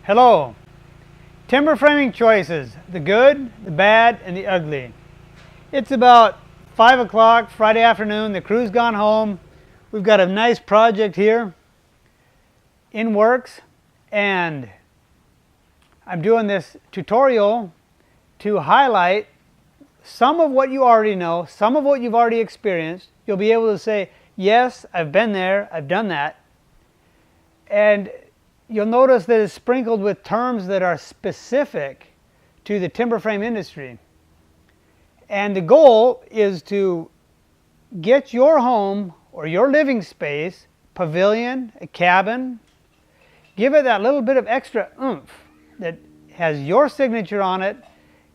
Hello. Timber framing choices, the good, the bad, and the ugly. It's about 5 o'clock Friday afternoon. The crew's gone home. We've got a nice project here in works, and I'm doing this tutorial to highlight some of what you already know, some of what you've already experienced. You'll be able to say, yes, I've been there, I've done that. And you'll notice that it's sprinkled with terms that are specific to the timber frame industry. And the goal is to get your home or your living space, pavilion, a cabin, give it that little bit of extra oomph that has your signature on it,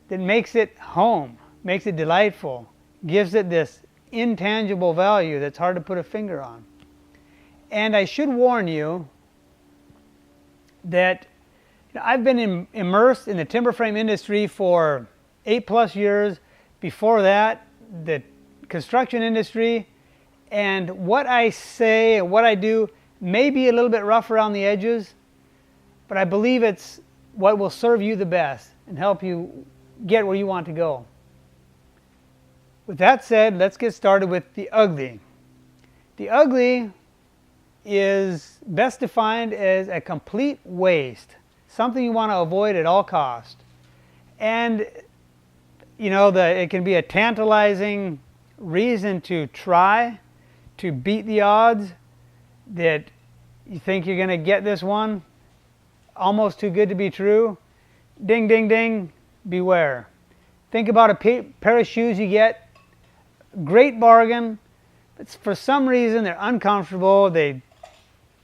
that makes it home, makes it delightful, gives it this intangible value that's hard to put a finger on. And I should warn you that I've been immersed in the timber frame industry for 8+ years. Before that, the construction industry, and what I say and what I do may be a little bit rough around the edges, but I believe it's what will serve you the best and help you get where you want to go. With that said, let's get started with the ugly. The ugly is best defined as a complete waste, something you want to avoid at all costs. And it can be a tantalizing reason to try to beat the odds, that you think you're going to get this one, almost too good to be true. Ding, ding, ding, beware. Think about a pair of shoes you get, great bargain, but for some reason they're uncomfortable,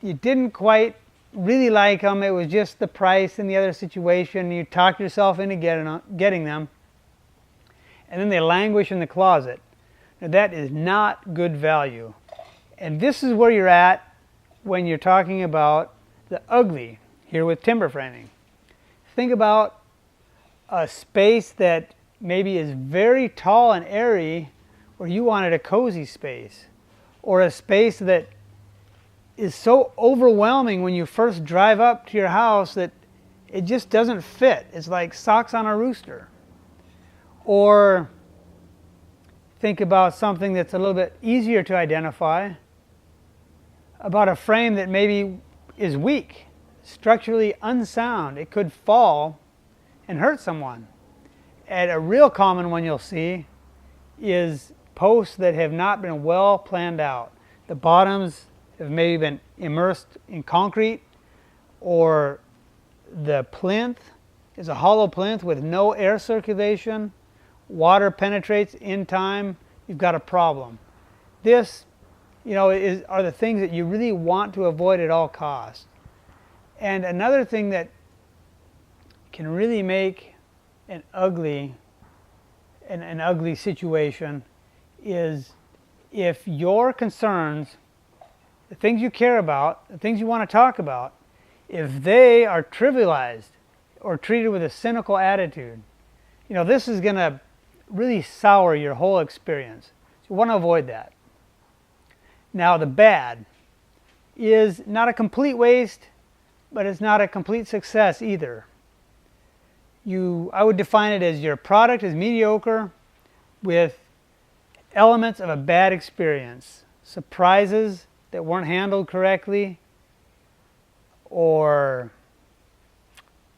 you didn't quite really like them, it was just the price and the other situation, you talked yourself into getting them, and then they languish in the closet. Now that is not good value. And this is where you're at when you're talking about the ugly here with timber framing. Think about a space that maybe is very tall and airy, where you wanted a cozy space, or a space that is so overwhelming when you first drive up to your house that it just doesn't fit. It's like socks on a rooster. Or think about something that's a little bit easier to identify, about a frame that maybe is weak, structurally unsound. It could fall and hurt someone. And a real common one you'll see is posts that have not been well planned out. The bottoms have maybe been immersed in concrete, or the plinth is a hollow plinth with no air circulation. Water penetrates in time, you've got a problem. This, are the things that you really want to avoid at all costs. And another thing that can really make an ugly situation is if your concerns, the things you care about, the things you want to talk about, if they are trivialized or treated with a cynical attitude, this is going to really sour your whole experience. So you want to avoid that. Now the bad is not a complete waste, but it's not a complete success either. I would define it as your product is mediocre with elements of a bad experience, surprises that weren't handled correctly, or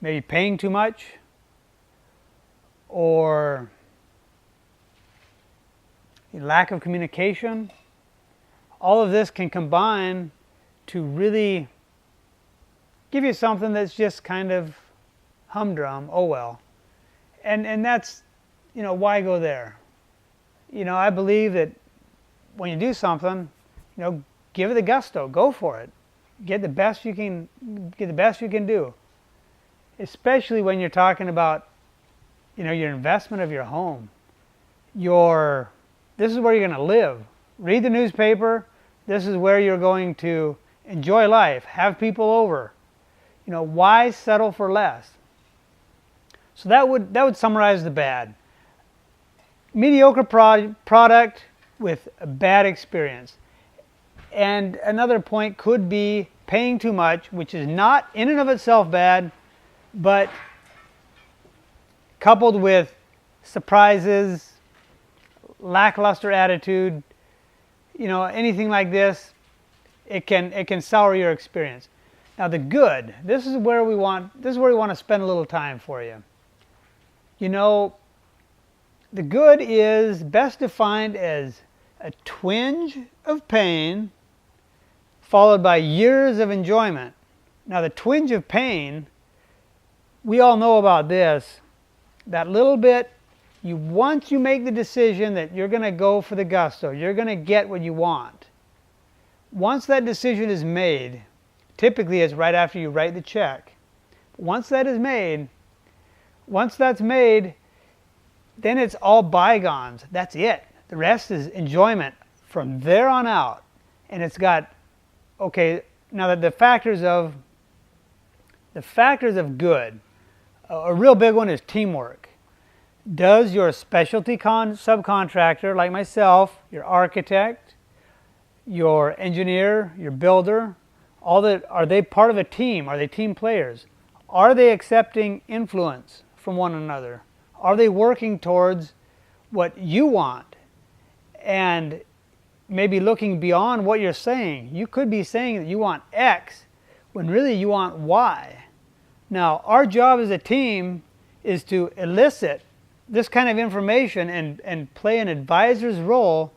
maybe paying too much, or lack of communication. All of this can combine to really give you something that's just kind of humdrum, oh well. And that's, why go there? I believe that when you do something, give it the gusto, go for it. Get the best you can do. Especially when you're talking about, your investment of your home. This is where you're going to live. Read the newspaper. This is where you're going to enjoy life, have people over. Why settle for less? So that would summarize the bad. Mediocre product with a bad experience. And another point could be paying too much, which is not in and of itself bad, But coupled with surprises, lackluster attitude, anything like this, it can sour your experience. Now the good, this is where we want to spend a little time for you. The good is best defined as a twinge of pain followed by years of enjoyment. Now the twinge of pain, we all know about this, that little bit, once you make the decision that you're going to go for the gusto, you're going to get what you want. Once that decision is made, typically it's right after you write the check. Once that's made, then it's all bygones. That's it. The rest is enjoyment from there on out. And it's got, okay, now that the factors of good, a real big one is teamwork. Does your specialty subcontractor, like myself, your architect, your engineer, your builder, are they part of a team? Are they team players? Are they accepting influence from one another? Are they working towards what you want and maybe looking beyond what you're saying? You could be saying that you want X when really you want Y. Now, our job as a team is to elicit this kind of information and play an advisor's role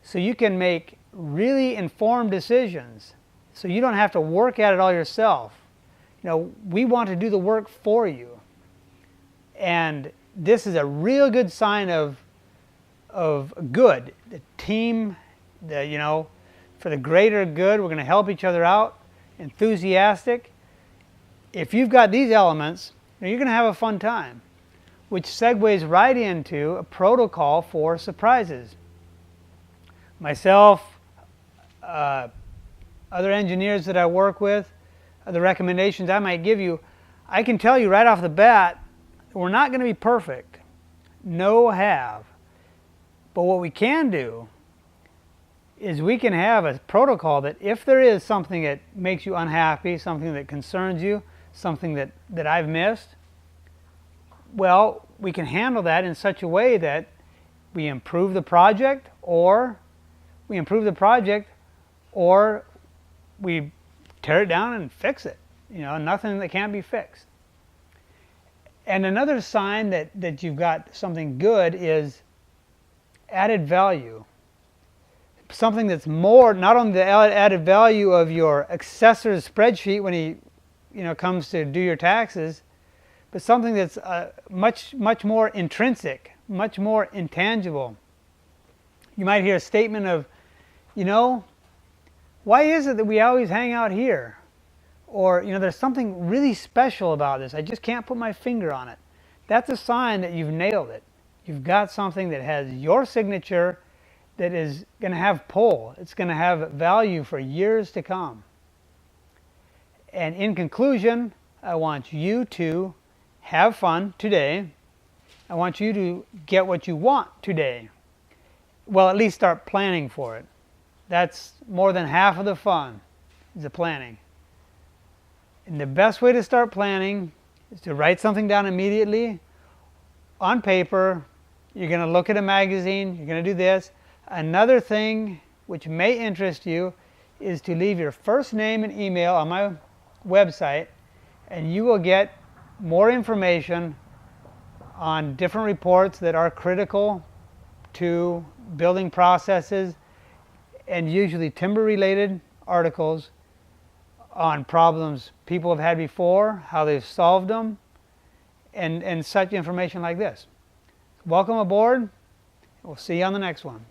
so you can make really informed decisions, so you don't have to work at it all yourself. We want to do the work for you. And this is a real good sign of good. The team, for the greater good, we're going to help each other out, enthusiastic. If you've got these elements, you're going to have a fun time, which segues right into a protocol for surprises. Myself, other engineers that I work with, the recommendations I might give you, I can tell you right off the bat, we're not going to be perfect. No have. But what we can do is we can have a protocol that if there is something that makes you unhappy, something that concerns you, something that I've missed, well, we can handle that in such a way that we improve the project, or we tear it down and fix it. Nothing that can't be fixed. And another sign that you've got something good is added value. Something that's more, not only the added value of your assessor's spreadsheet when he comes to do your taxes, but something that's much more intrinsic, much more intangible. You might hear a statement of, why is it that we always hang out here? Or, there's something really special about this. I just can't put my finger on it. That's a sign that you've nailed it. You've got something that has your signature that is going to have pull. It's going to have value for years to come. And in conclusion, I want you to have fun today. I want you to get what you want today. Well, at least start planning for it. That's more than half of the fun, is the planning. And the best way to start planning is to write something down immediately on paper. You're going to look at a magazine. You're going to do this. Another thing which may interest you is to leave your first name and email on my website, and you will get more information on different reports that are critical to building processes, and usually timber-related articles on problems people have had before, how they've solved them, and such information like this. Welcome aboard. We'll see you on the next one.